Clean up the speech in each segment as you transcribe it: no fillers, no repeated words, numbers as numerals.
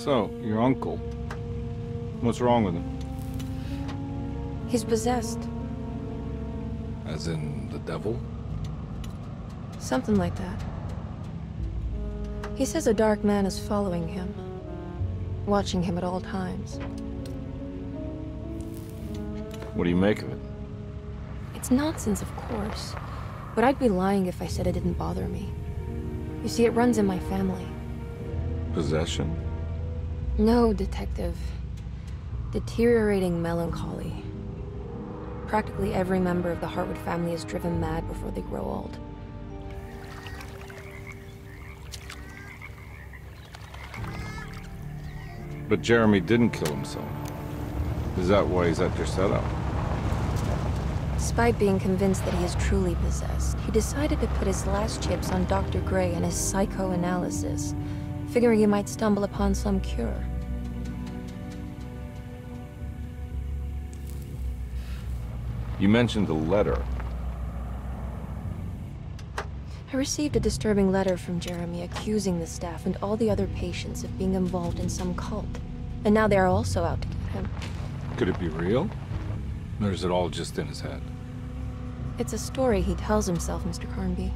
So, your uncle. What's wrong with him? He's possessed. As in the devil? Something like that. He says a dark man is following him, watching him at all times. What do you make of it? It's nonsense, of course, but I'd be lying if I said it didn't bother me. You see, it runs in my family. Possession? No, Detective. Deteriorating melancholy. Practically every member of the Hartwood family is driven mad before they grow old. But Jeremy didn't kill himself. Is that why he's at your setup? Despite being convinced that he is truly possessed, he decided to put his last chips on Dr. Gray and his psychoanalysis, figuring he might stumble upon some cure. You mentioned a letter. I received a disturbing letter from Jeremy accusing the staff and all the other patients of being involved in some cult. And now they are also out to get him. Could it be real? Or is it all just in his head? It's a story he tells himself, Mr. Carnby.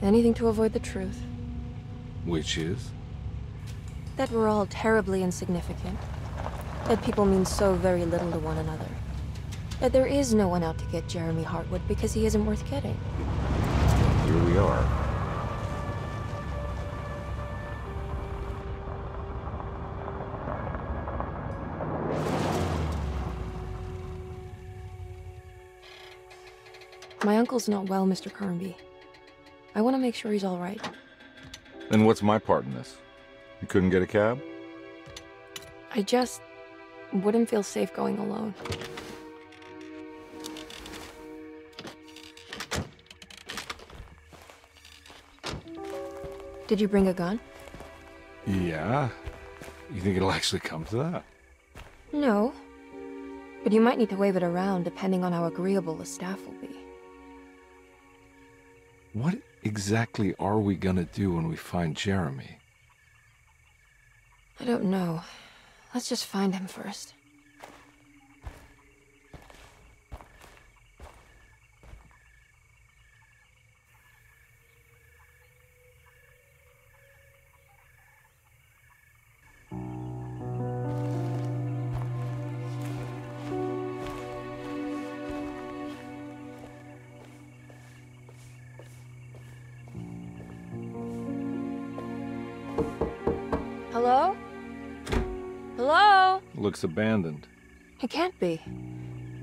Anything to avoid the truth. Which is? That we're all terribly insignificant. That people mean so very little to one another. That there is no one out to get Jeremy Hartwood because he isn't worth getting. Here we are. My uncle's not well, Mr. Carnby. I want to make sure he's all right. Then what's my part in this? You couldn't get a cab? I just wouldn't feel safe going alone. Did you bring a gun? Yeah. You think it'll actually come to that? No. But you might need to wave it around depending on how agreeable the staff will be. What exactly are we gonna do when we find Jeremy? I don't know. Let's just find him first. Hello? Hello? Looks abandoned. It can't be.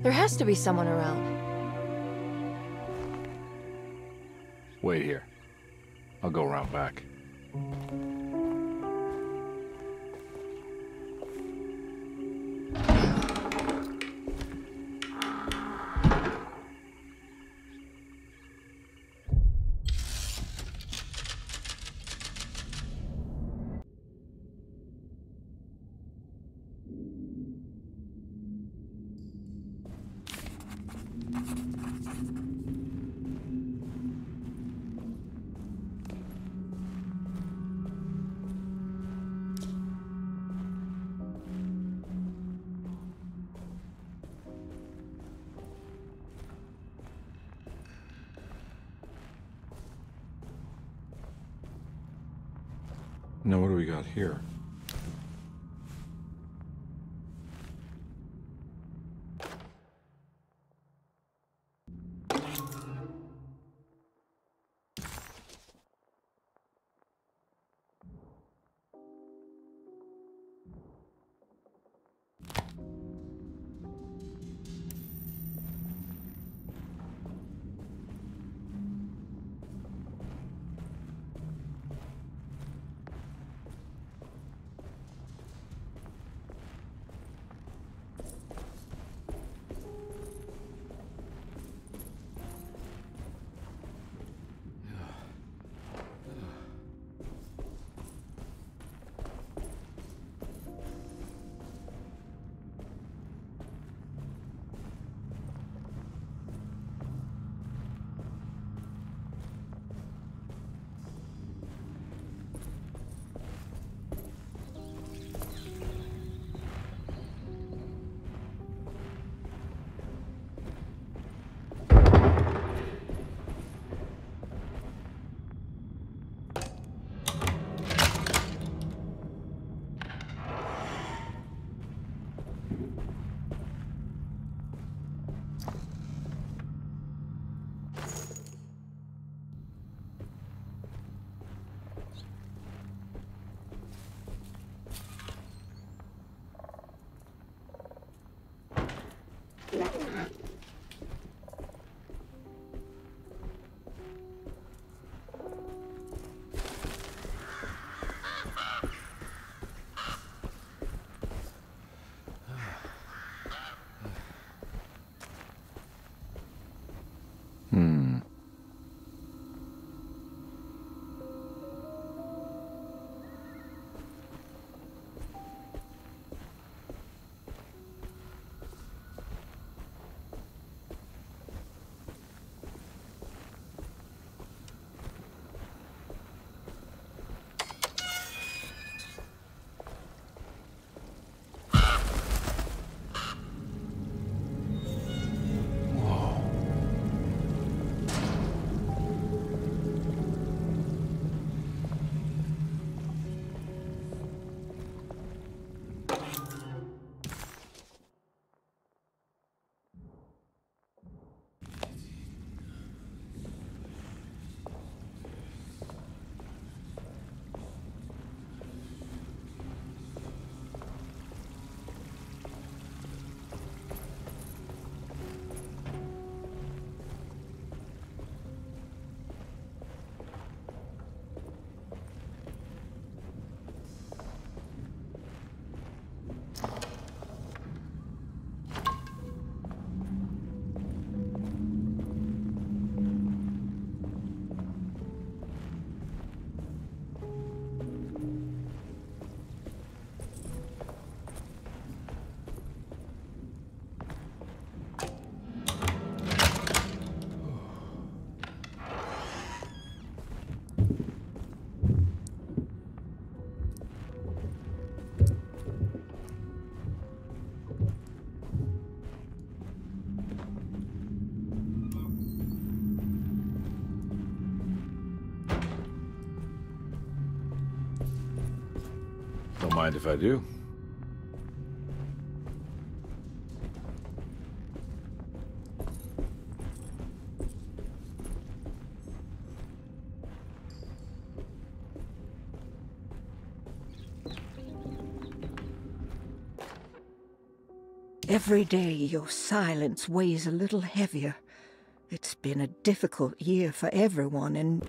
There has to be someone around. Wait here. I'll go around back. Now what do we got here? Don't mind if I do. Every day your silence weighs a little heavier. It's been a difficult year for everyone, and...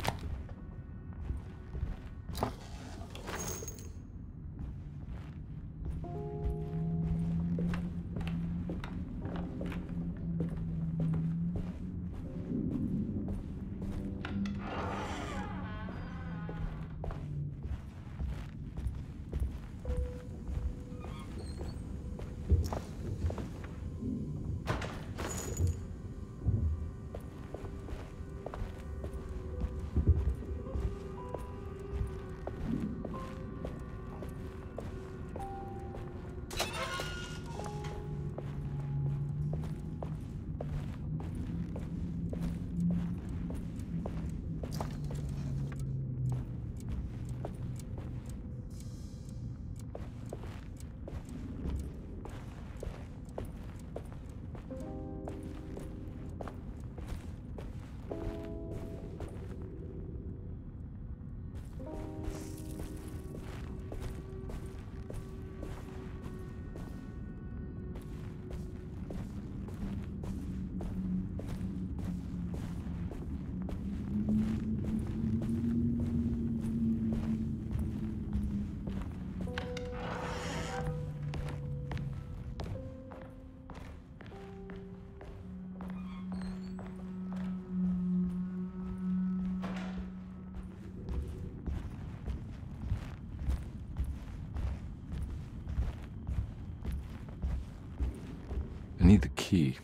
I need the key.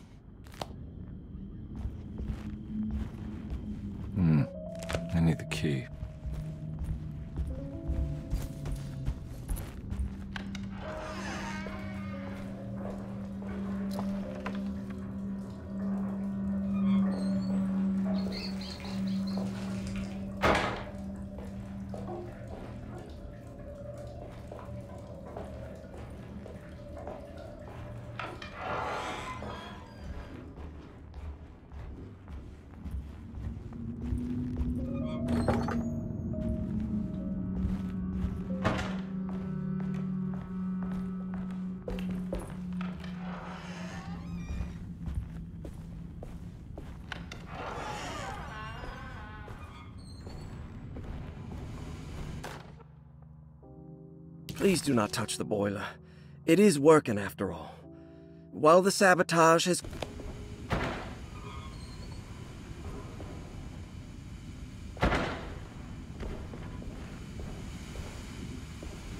I need the key. Please do not touch the boiler. It is working after all. While the sabotage has...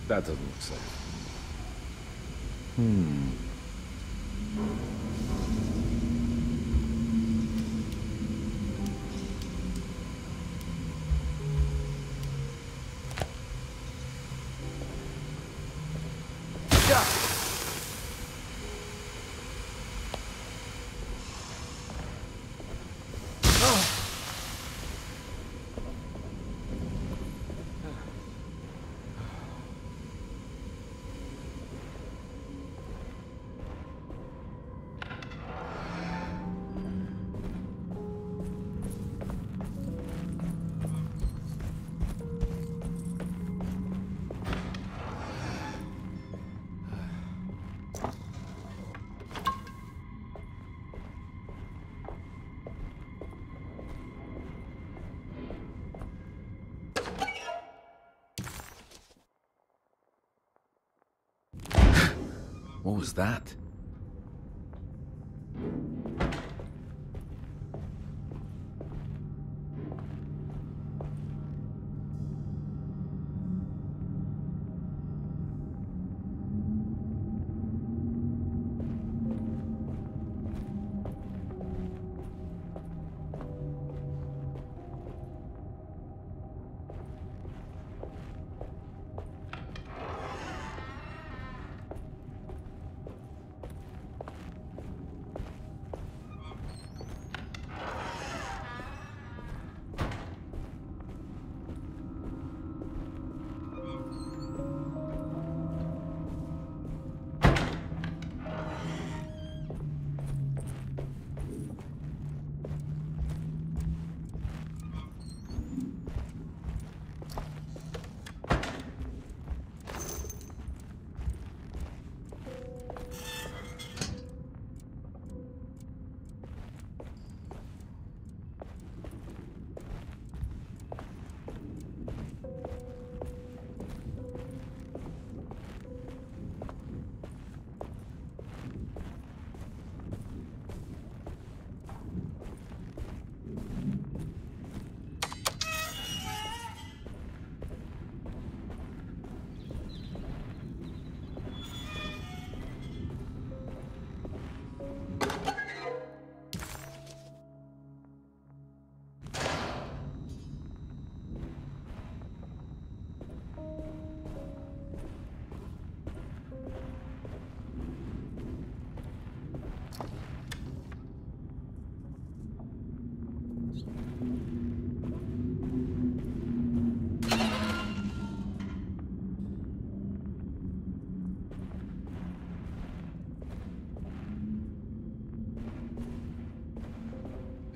That doesn't look safe. What was that?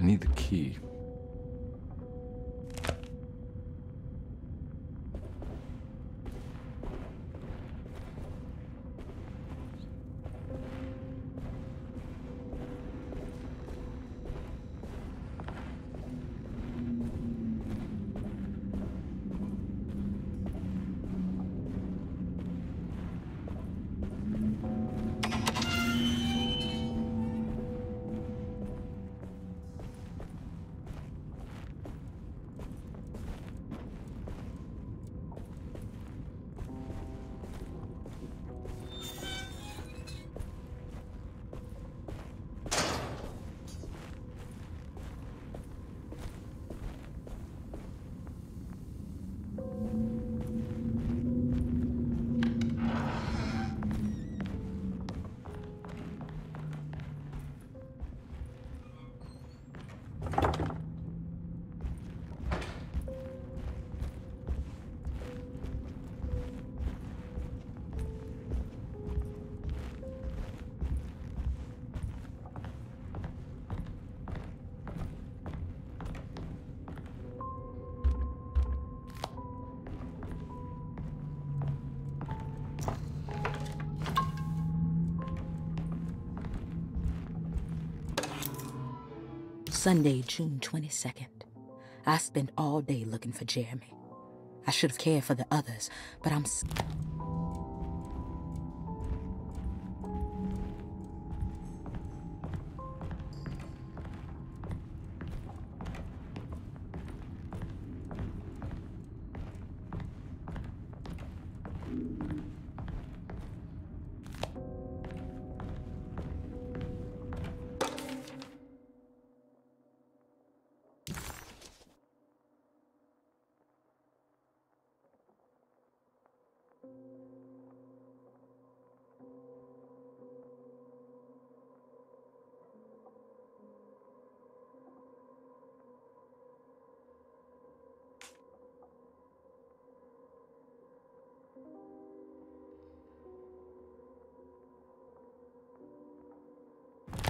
I need the key. Sunday, June 22nd. I spent all day looking for Jeremy. I should have cared for the others, but I'm...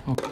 Okay.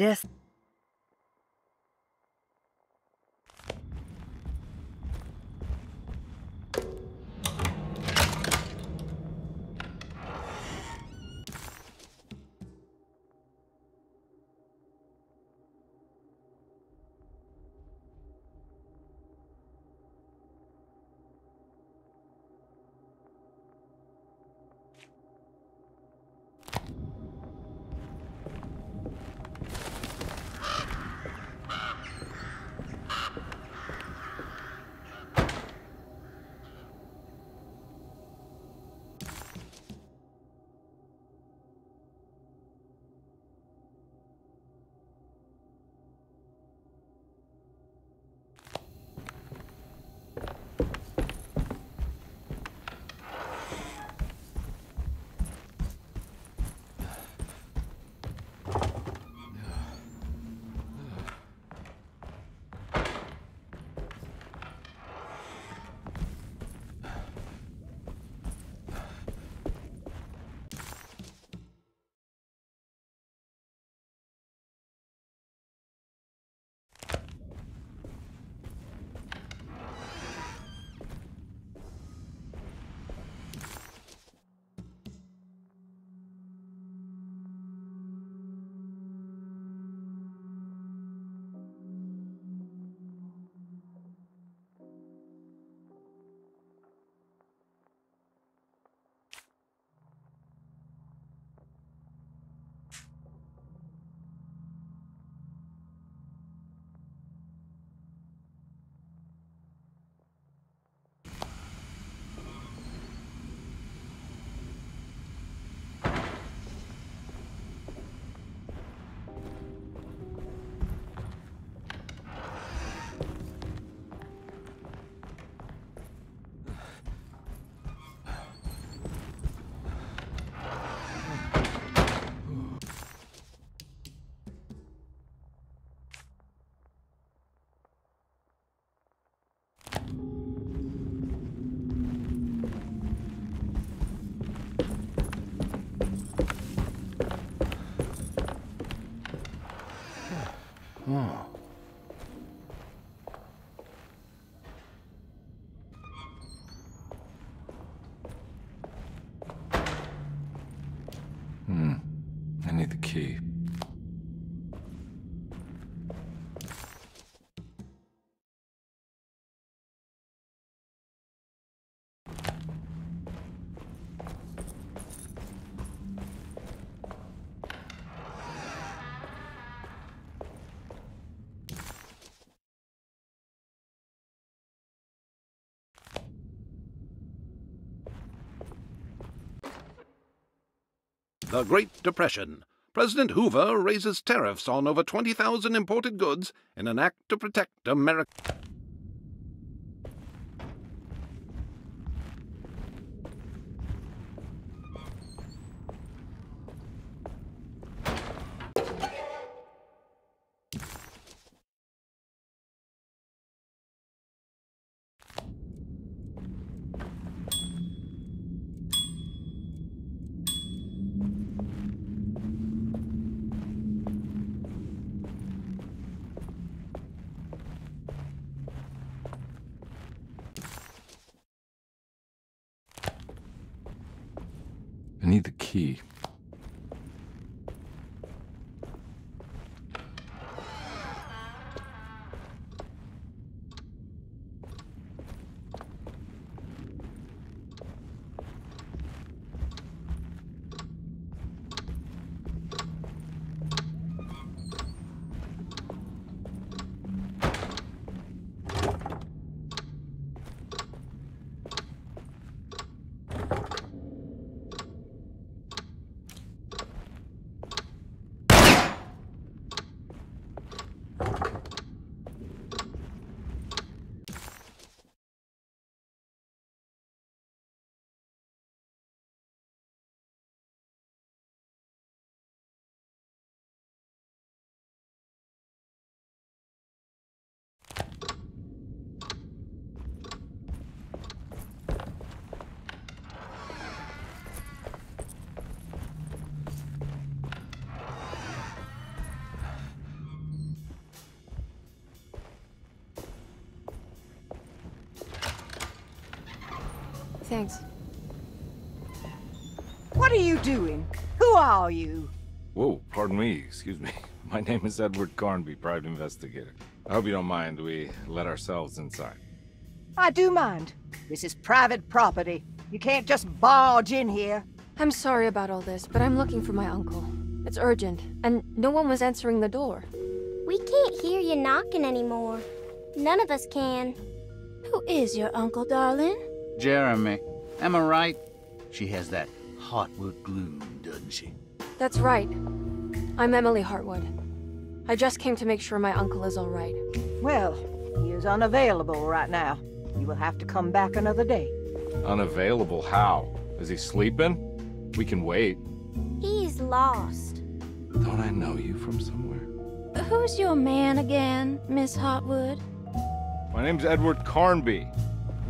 Death. Oh. I need the key. The Great Depression. President Hoover raises tariffs on over 20,000 imported goods in an act to protect America. I need the key. thanks. What are you doing? Who are you? Whoa, pardon me, excuse me. My name is Edward Carnby, private investigator. I hope you don't mind we let ourselves inside. I do mind. This is private property. You can't just barge in here. I'm sorry about all this, but I'm looking for my uncle. It's urgent, and no one was answering the door. We can't hear you knocking anymore. None of us can. Who is your uncle, darling? Jeremy. Am I right? She has that Hartwood gloom, doesn't she? That's right. I'm Emily Hartwood. I just came to make sure my uncle is all right. Well, he is unavailable right now. You will have to come back another day. Unavailable? How? Is he sleeping? We can wait. He's lost. Don't I know you from somewhere? Who's your man again, Miss Hartwood? My name's Edward Carnby,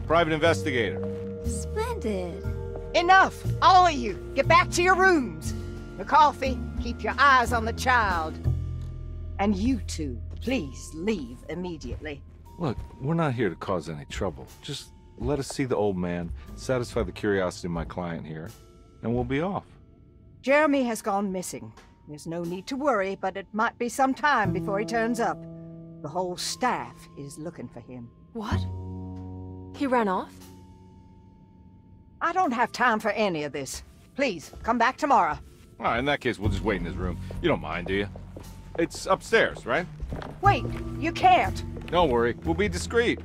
private investigator. Splendid. Enough! All of you! Get back to your rooms! McCarthy, keep your eyes on the child. And you two, please leave immediately. Look, we're not here to cause any trouble. Just let us see the old man, satisfy the curiosity of my client here, and we'll be off. Jeremy has gone missing. There's no need to worry, but it might be some time before he turns up. The whole staff is looking for him. What? He ran off? I don't have time for any of this. Please, come back tomorrow. All right, in that case, we'll just wait in his room. You don't mind, do you? It's upstairs, right? Wait, you can't. Don't worry, we'll be discreet.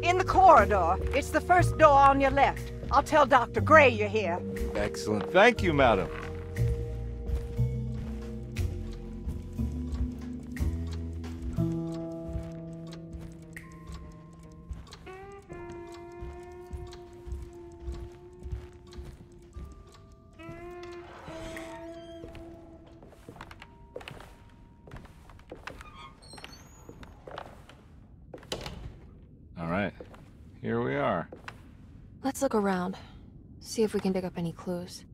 In the corridor. It's the first door on your left. I'll tell Dr. Gray you're here. Excellent. Thank you, madam. All right, here we are. Let's look around. See if we can dig up any clues.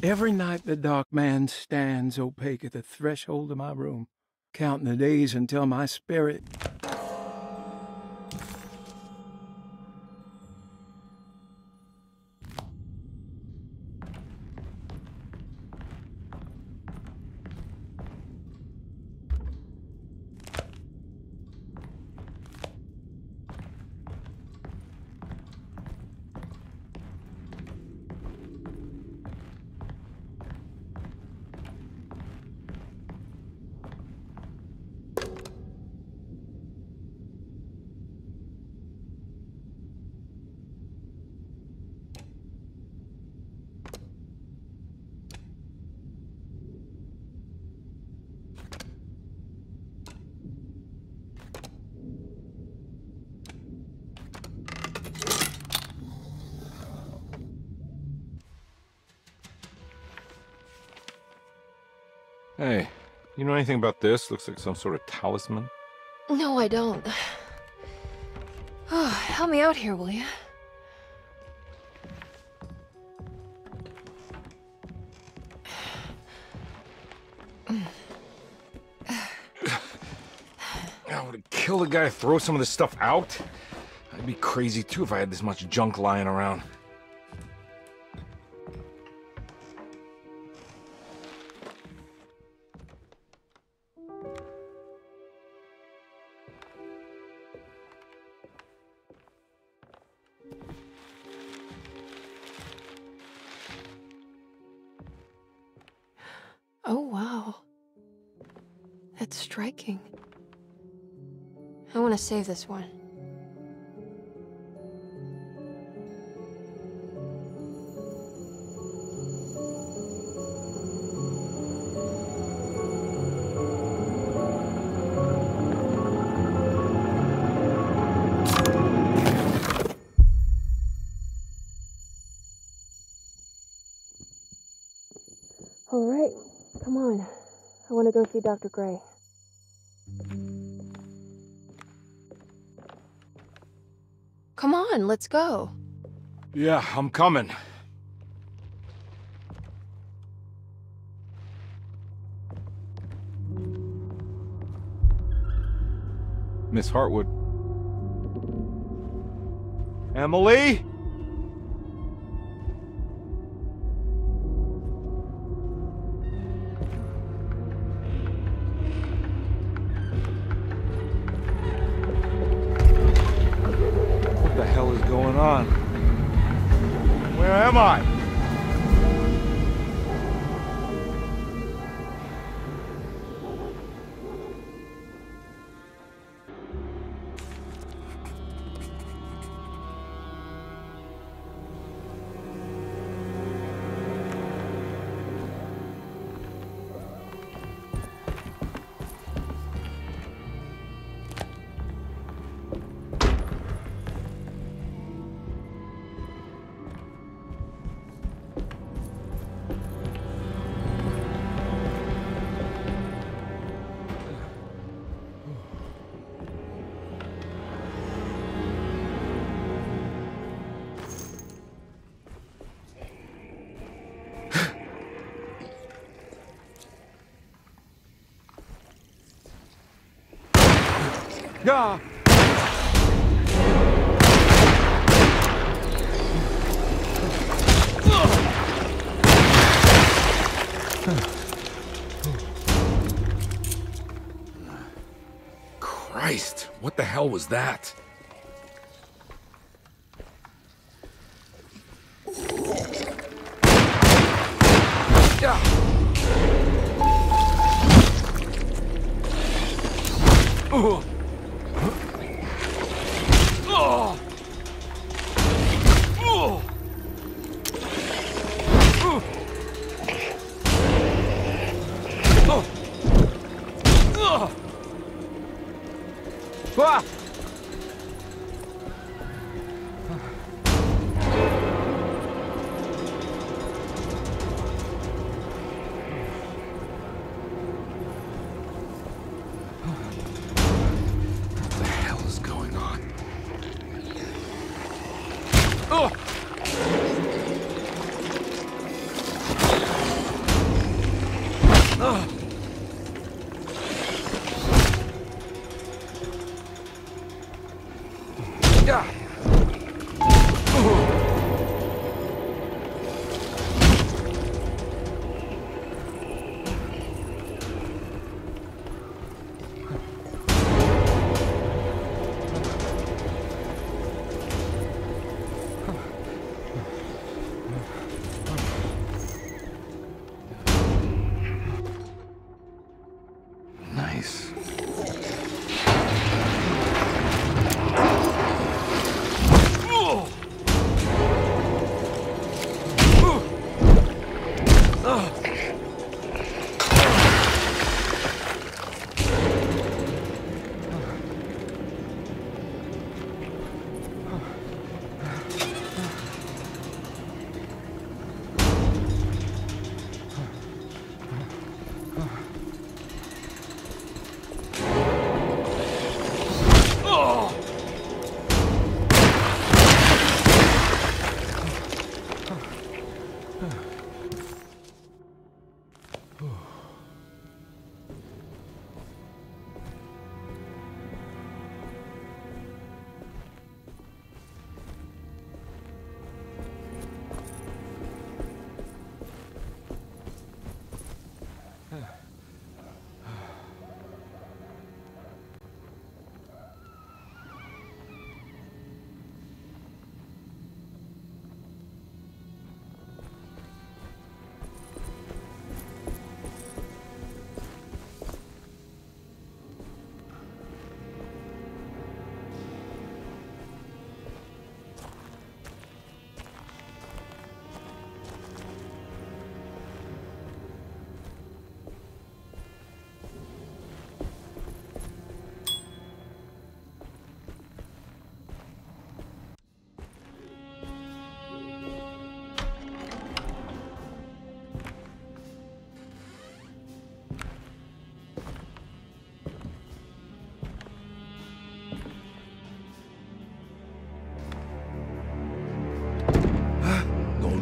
Every night the dark man stands opaque at the threshold of my room, counting the days until my spirit... Hey, you know anything about this? Looks like some sort of talisman. No, I don't. Oh, help me out here, will you? I would it kill a guy to throw some of this stuff out? I'd be crazy too if I had this much junk lying around. Oh, wow. That's striking. I want to save this one. All right, come on. I want to go see Dr. Gray. Come on, let's go. Yeah, I'm coming. Miss Hartwood. Emily? What the hell is going on? Where am I? Ah! Christ, what the hell was that? Oh! Ah!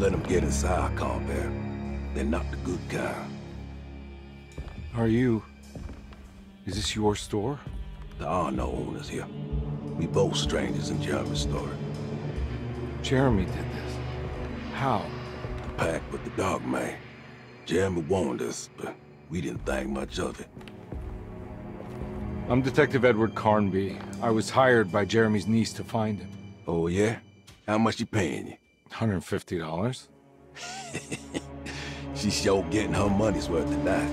let them get inside, compare. They're not the good kind. Is this your store? There are no owners here. We both strangers in Jeremy's story. Jeremy did this. How? The pact with the dog man. Jeremy warned us, but we didn't think much of it. I'm Detective Edward Carnby. I was hired by Jeremy's niece to find him. Oh, yeah? How much she paying you? $150. She's sure getting her money's worth tonight.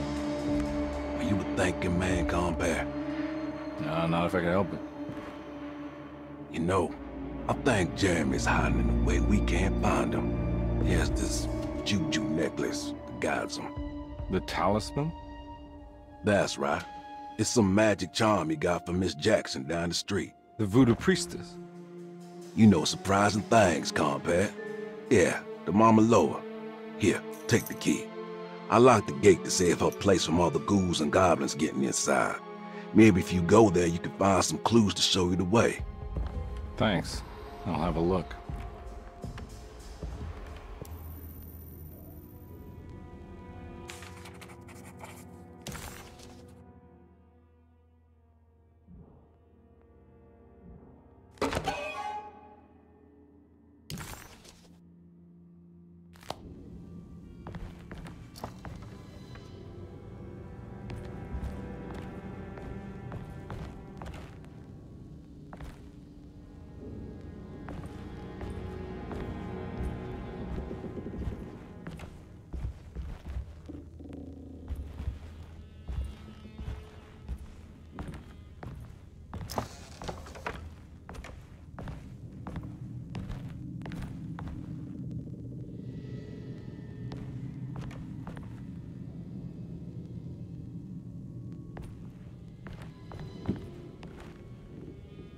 Are you a thinking man, compare? No, not if I can help it. You know, I think Jeremy's hiding in a way we can't find him. He has this juju necklace that guides him. The talisman? That's right. It's some magic charm he got from Miss Jackson down the street. The voodoo priestess? You know surprising things, compare. Yeah, the Mama Loa. Here, take the key. I locked the gate to save her place from all the ghouls and goblins getting inside. Maybe if you go there, you can find some clues to show you the way. Thanks. I'll have a look.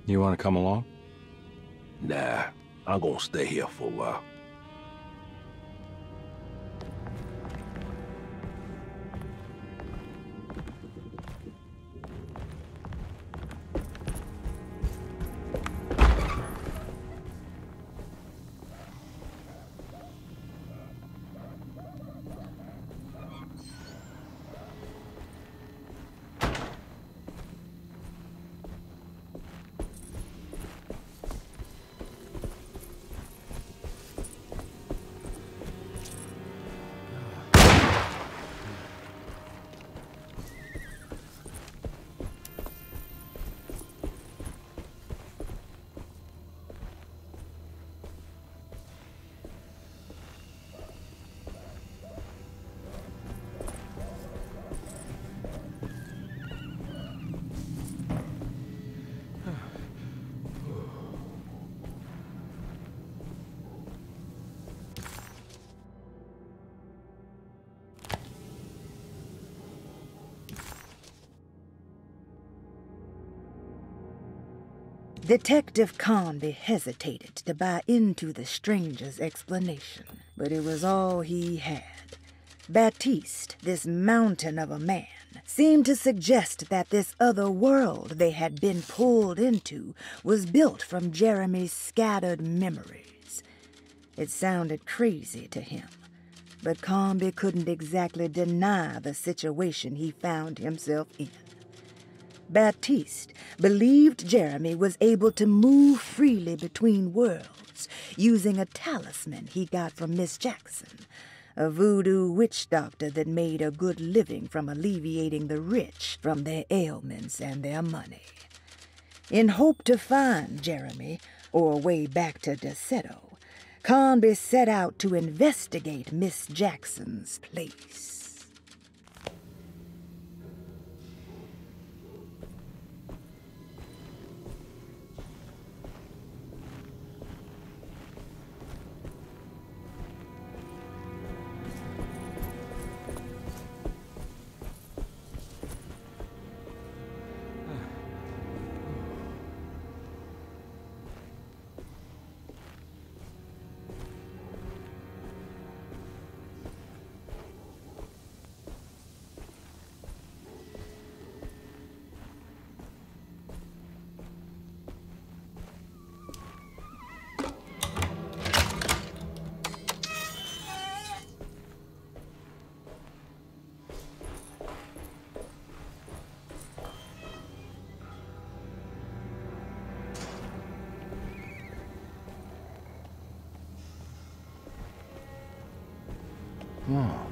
You want to come along? Nah, I'm gonna stay here for a while. Detective Carnby hesitated to buy into the stranger's explanation, but it was all he had. Baptiste, this mountain of a man, seemed to suggest that this other world they had been pulled into was built from Jeremy's scattered memories. It sounded crazy to him, but Carnby couldn't exactly deny the situation he found himself in. Baptiste believed Jeremy was able to move freely between worlds using a talisman he got from Miss Jackson, a voodoo witch doctor that made a good living from alleviating the rich from their ailments and their money. In hope to find Jeremy, or a way back to Deseto, Carnby set out to investigate Miss Jackson's place. Oh.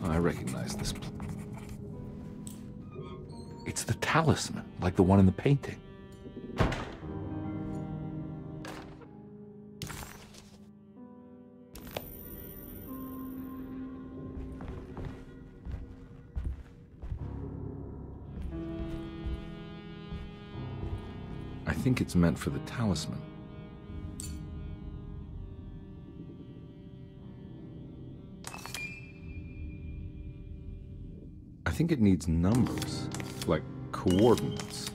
I recognize this. It's the talisman, like the one in the painting. I think it's meant for the talisman. I think it needs numbers, like coordinates.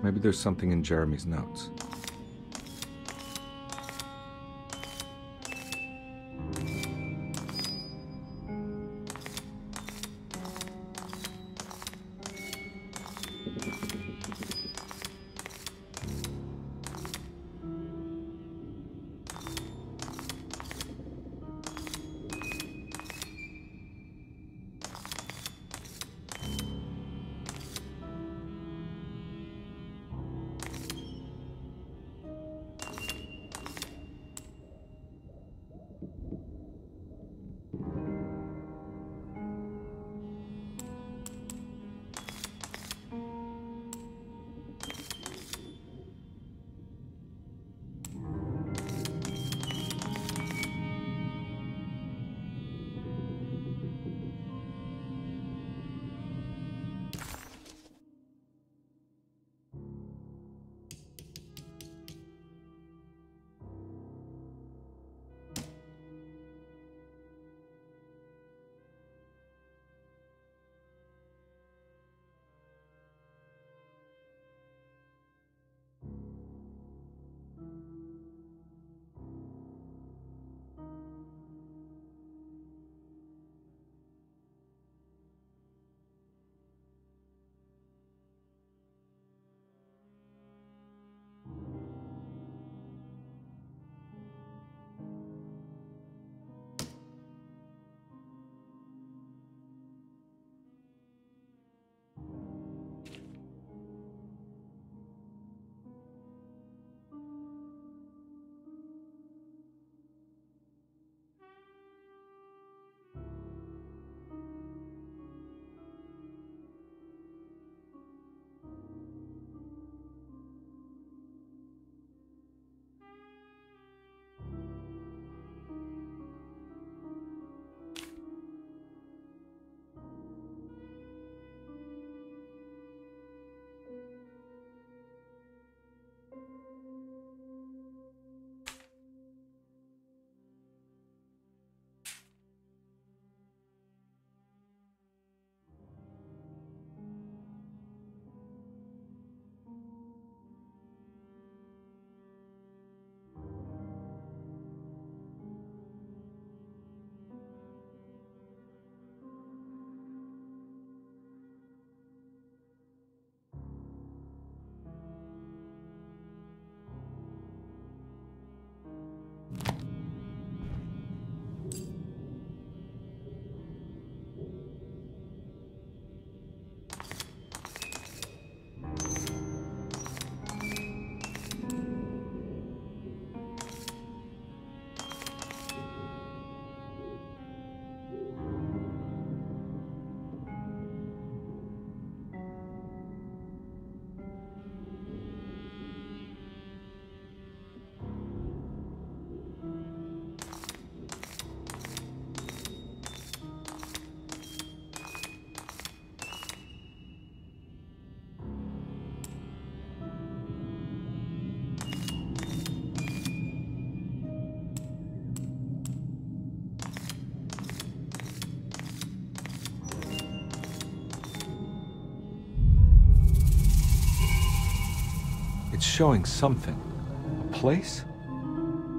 Maybe there's something in Jeremy's notes. showing something. A place?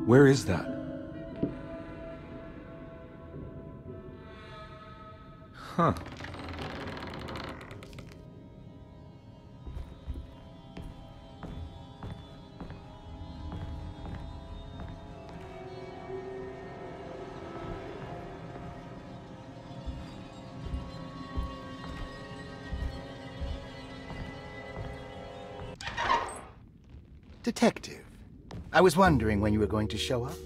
Where is that? Huh. Detective, I was wondering when you were going to show up.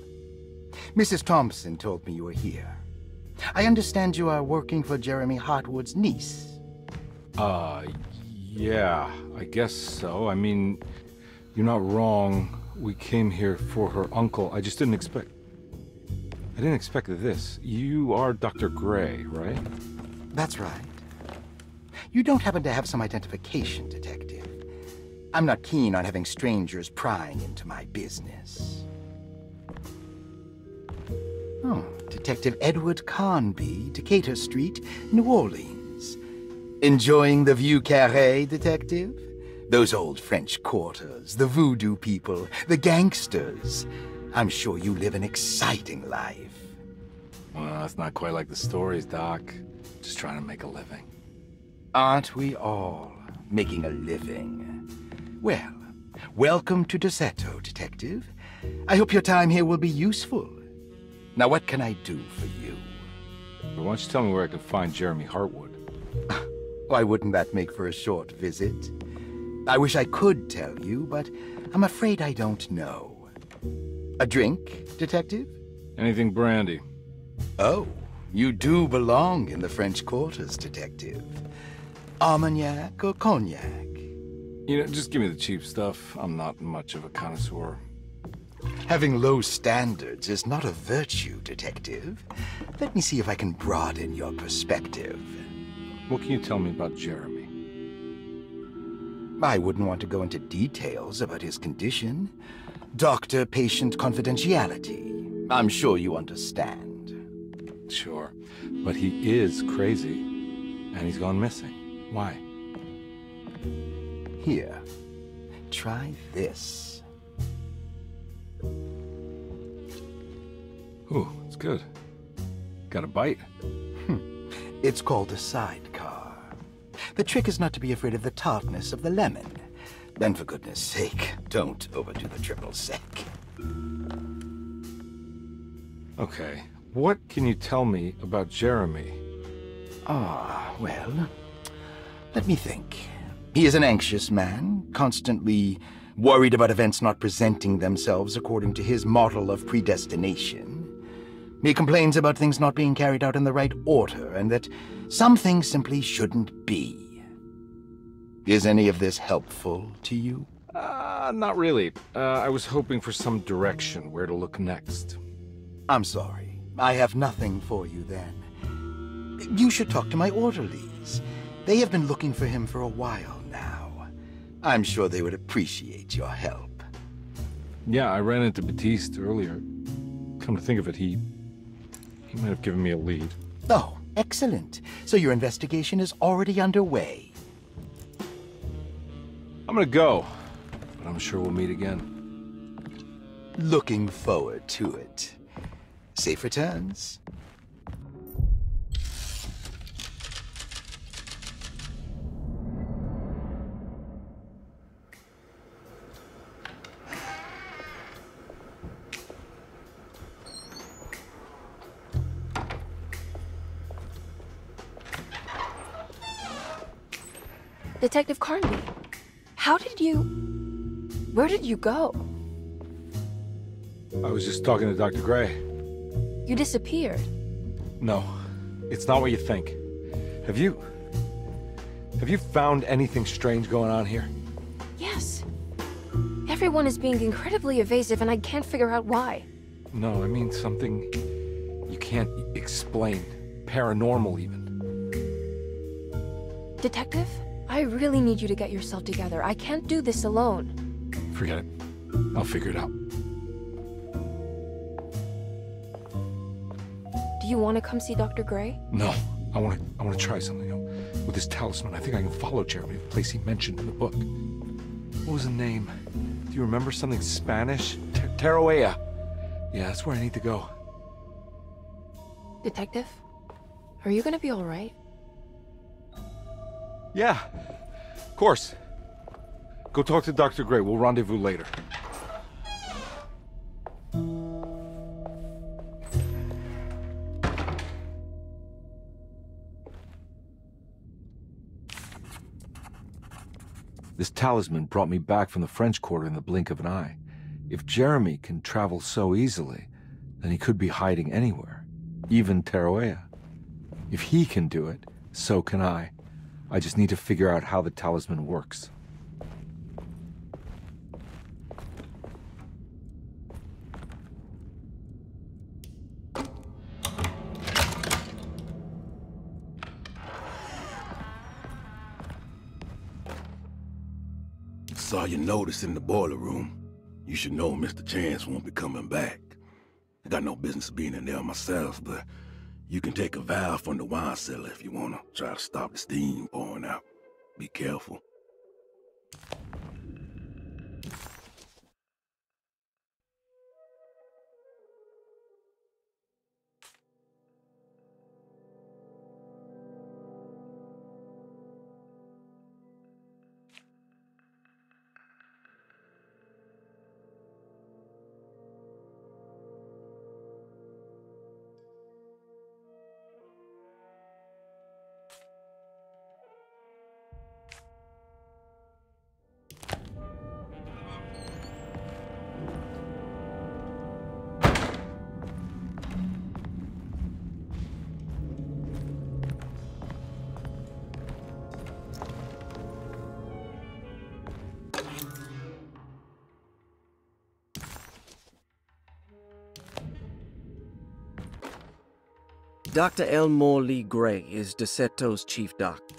Mrs. Thompson told me you were here. I understand you are working for Jeremy Hartwood's niece. Yeah, I guess so. I mean, you're not wrong. We came here for her uncle. I just didn't expect... I didn't expect this. You are Dr. Gray, right? That's right. You don't happen to have some identification, Detective. I'm not keen on having strangers prying into my business. Oh, Detective Edward Carnby, Decatur Street, New Orleans. Enjoying the Vieux Carré, Detective? Those old French quarters, the voodoo people, the gangsters. I'm sure you live an exciting life. Well, that's not quite like the stories, Doc. Just trying to make a living. Aren't we all making a living? Well, welcome to Deseto, Detective. I hope your time here will be useful. Now, what can I do for you? But why don't you tell me where I can find Jeremy Hartwood? Why wouldn't that make for a short visit? I wish I could tell you, but I'm afraid I don't know. A drink, Detective? Anything brandy. Oh, you do belong in the French quarters, Detective. Armagnac or cognac? You know, just give me the cheap stuff. I'm not much of a connoisseur. Having low standards is not a virtue, Detective. Let me see if I can broaden your perspective. What can you tell me about Jeremy? I wouldn't want to go into details about his condition. Doctor-patient confidentiality. I'm sure you understand. Sure, but he is crazy, and he's gone missing. Why? Here, try this. Ooh, it's good. Got a bite? It's called a sidecar. The trick is not to be afraid of the tartness of the lemon. And for goodness sake, don't overdo the triple sec. Okay, what can you tell me about Jeremy? Well, let me think. He is an anxious man, constantly worried about events not presenting themselves according to his model of predestination. He complains about things not being carried out in the right order, and that some things simply shouldn't be. Is any of this helpful to you? Not really. I was hoping for some direction where to look next. I'm sorry. I have nothing for you then. You should talk to my orderlies. They have been looking for him for a while now. I'm sure they would appreciate your help. Yeah, I ran into Batiste earlier. Come to think of it, he might have given me a lead. Oh, excellent. So your investigation is already underway. I'm gonna go, but I'm sure we'll meet again. Looking forward to it. Safe returns. Detective Carnby, where did you go? I was just talking to Dr. Gray. You disappeared. No, it's not what you think. Have you found anything strange going on here? Yes. Everyone is being incredibly evasive and I can't figure out why. No, I mean something you can't explain. Paranormal, even. Detective, I really need you to get yourself together. I can't do this alone. Forget it. I'll figure it out. Do you want to come see Dr. Gray? No. I want to try something. With this talisman, I think I can follow Jeremy to the place he mentioned in the book. What was the name? you remember something Spanish? Tarawea. Yeah, that's where I need to go. Detective? Are you gonna be alright? Yeah, of course. Go talk to Dr. Gray. We'll rendezvous later. This talisman brought me back from the French Quarter in the blink of an eye. If Jeremy can travel so easily, then he could be hiding anywhere, even Tarawea. If he can do it, so can I. I just need to figure out how the talisman works. Saw your notice in the boiler room. You should know Mr. Chance won't be coming back. I got no business being in there myself, but you can take a valve from the wine cellar if you want to try to stop the steam pouring out. Be careful. Dr. Elmore Lee Gray is DeSeto's chief doctor.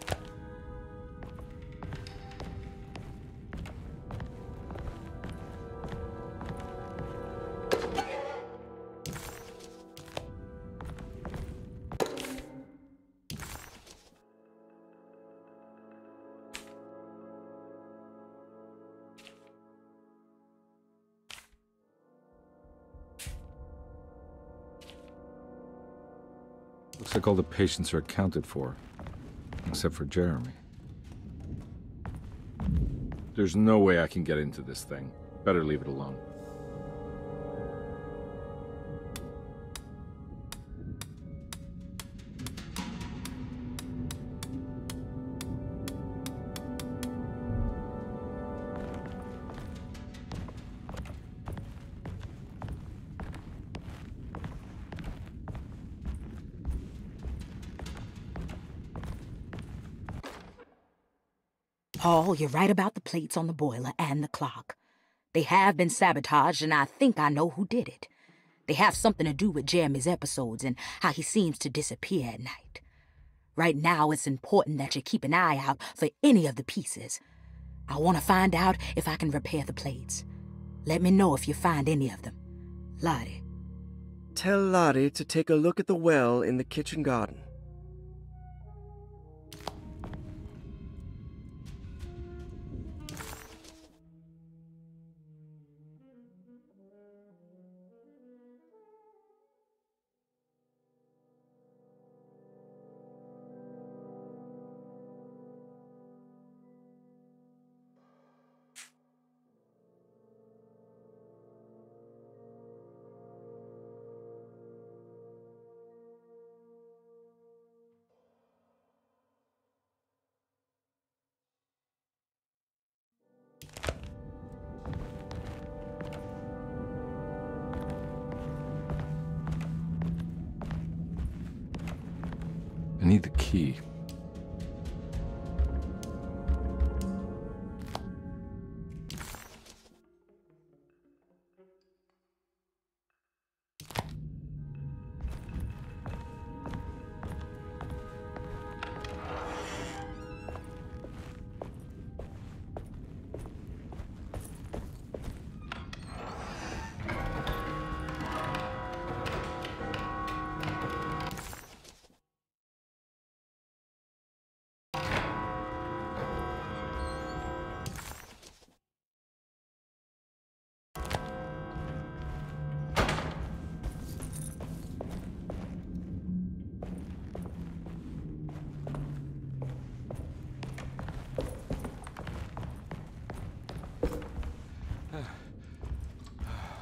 Looks like all the patients are accounted for, except for Jeremy. There's no way I can get into this thing. Better leave it alone. Paul, you're right about the plates on the boiler and the clock. They have been sabotaged, and I think I know who did it. They have something to do with Jeremy's episodes and how he seems to disappear at night. Right now, it's important that you keep an eye out for any of the pieces. I want to find out if I can repair the plates. Let me know if you find any of them. Lottie. Tell Lottie to take a look at the well in the kitchen garden. I need the key.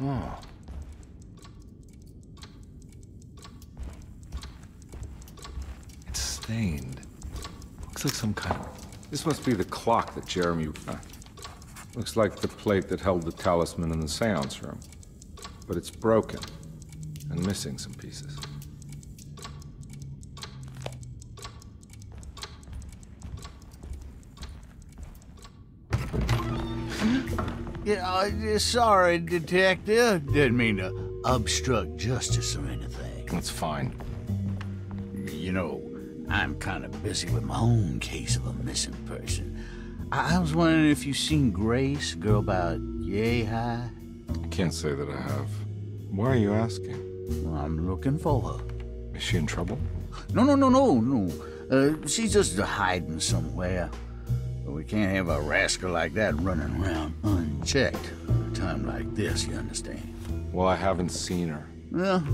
Oh. It's stained. Looks like some kind of... This must be the clock that Jeremy... looks like the plate that held the talisman in the seance room. But it's broken and missing some pieces. Yeah, sorry, Detective. Didn't mean to obstruct justice or anything. That's fine. You know, I'm kind of busy with my own case of a missing person. I was wondering if you've seen Grace, a girl about yay high? I can't say that I have. Why are you asking? Well, I'm looking for her. Is she in trouble? No. She's just hiding somewhere. But we can't have a rascal like that running around unchecked at a time like this, you understand? Well, I haven't seen her. Well,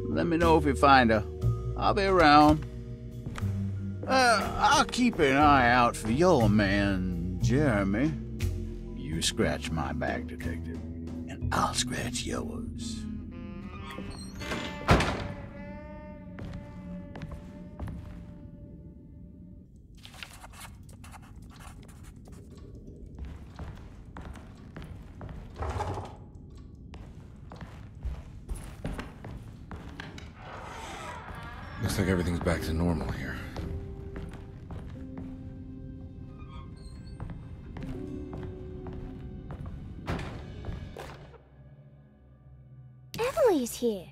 let me know if you find her. I'll be around. I'll keep an eye out for your man, Jeremy. You scratch my back, Detective, and I'll scratch yours. Looks like everything's back to normal here. Emily's here.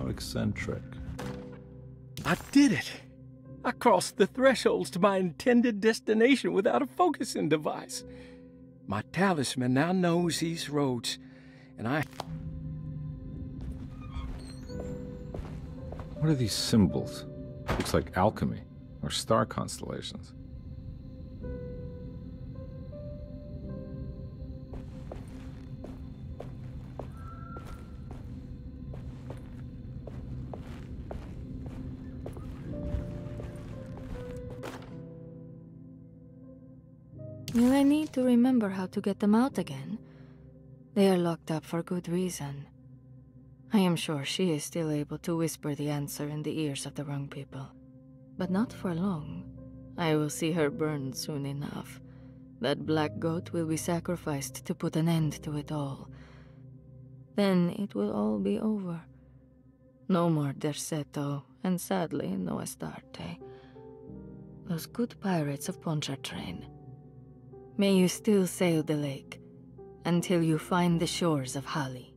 Eccentric. I did it! I crossed the thresholds to my intended destination without a focusing device. My talisman now knows these roads, and I... What are these symbols? Looks like alchemy, or star constellations. Will I need to remember how to get them out again? They are locked up for good reason. I am sure she is still able to whisper the answer in the ears of the wrong people. But not for long. I will see her burned soon enough. That black goat will be sacrificed to put an end to it all. Then it will all be over. No more Derceto, and sadly, no Astarte. Those good pirates of Pontchartrain. May you still sail the lake, until you find the shores of Hali.